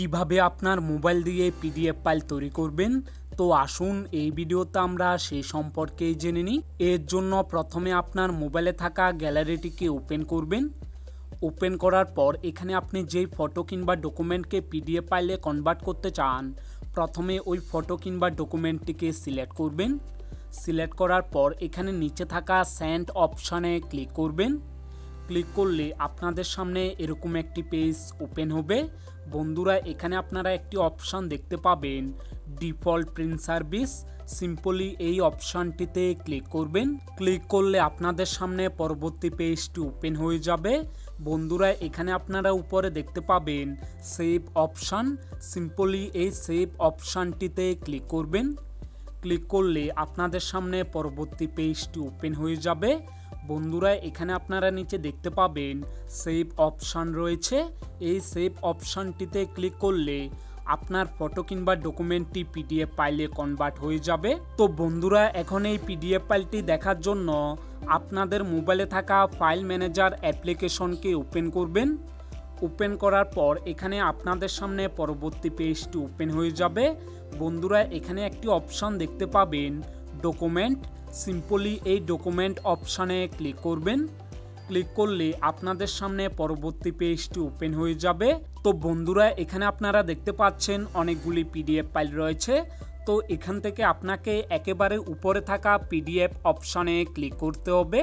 কিভাবে আপনার মোবাইল দিয়ে পিডিএফ ফাইল তৈরি করবেন। তো আসুন এই ভিডিওতে আমরা সেই সম্পর্কে জেনে নিই। এর জন্য প্রথমে আপনার মোবাইলে থাকা গ্যালারিটিকে ওপেন করবেন। ওপেন করার পর এখানে আপনি যেই ফটো কিংবা ডকুমেন্টকে পিডিএফ ফাইলে কনভার্ট করতে চান, প্রথমে ওই ফটো কিংবা ডকুমেন্টটিকে সিলেক্ট করবেন। সিলেক্ট করার পর এখানে নিচে থাকা সেন্ড অপশানে ক্লিক করবেন। ক্লিক করলে আপনাদের সামনে এরকম একটি পেজ ওপেন হবে। বন্ধুরা, এখানে আপনারা একটি অপশান দেখতে পাবেন, ডিফল্ট প্রিন্ট সার্ভিস। সিম্পলি এই অপশানটিতে ক্লিক করবেন। ক্লিক করলে আপনাদের সামনে পরবর্তী পেজটি ওপেন হয়ে যাবে। বন্ধুরা, এখানে আপনারা উপরে দেখতে পাবেন সেভ অপশান। সিম্পলি এই সেভ অপশানটিতে ক্লিক করবেন। ক্লিক করলে আপনাদের সামনে পরবর্তী পেজটি ওপেন হয়ে যাবে। বন্ধুরা, এখানে আপনারা নিচে দেখতে পাবেন সেভ অপশান রয়েছে। এই সেভ অপশানটিতে ক্লিক করলে আপনার ফটো কিংবা ডকুমেন্টটি পিডিএফ ফাইলে কনভার্ট হয়ে যাবে। তো বন্ধুরা, এখন এই পিডিএফ ফাইলটি দেখার জন্য আপনাদের মোবাইলে থাকা ফাইল ম্যানেজার অ্যাপ্লিকেশনকে ওপেন করবেন। ওপেন করার পর এখানে আপনাদের সামনে পরবর্তী পেজটি ওপেন হয়ে যাবে। বন্ধুরা, এখানে একটি অপশান দেখতে পাবেন ডকুমেন্ট। সিম্পলি এই ডকুমেন্ট অপশানে ক্লিক করবেন। ক্লিক করলে আপনাদের সামনে পরবর্তী পেজটি ওপেন হয়ে যাবে। তো বন্ধুরা, এখানে আপনারা দেখতে পাচ্ছেন অনেকগুলি পিডিএফ ফাইল রয়েছে। তো এখান থেকে আপনাকে একেবারে উপরে থাকা পিডিএফ অপশানে ক্লিক করতে হবে।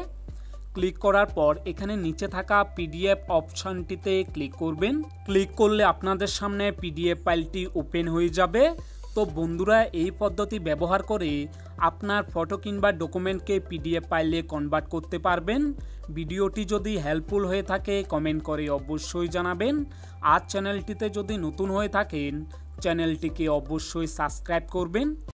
ক্লিক করার পর এখানে নিচে থাকা পিডিএফ অপশানটিতে ক্লিক করবেন। ক্লিক করলে আপনাদের সামনে পিডিএফ ফাইলটি ওপেন হয়ে যাবে। তো বন্ধুরা, এই পদ্ধতি ব্যবহার করে আপনার ফটো কিংবা ডকুমেন্টকে পিডিএফ ফাইলে কনভার্ট করতে পারবেন। ভিডিওটি যদি হেল্পফুল হয়ে থাকে কমেন্ট করে অবশ্যই জানাবেন। আর চ্যানেলটিতে যদি নতুন হয়ে থাকেন চ্যানেলটিকে অবশ্যই সাবস্ক্রাইব করবেন।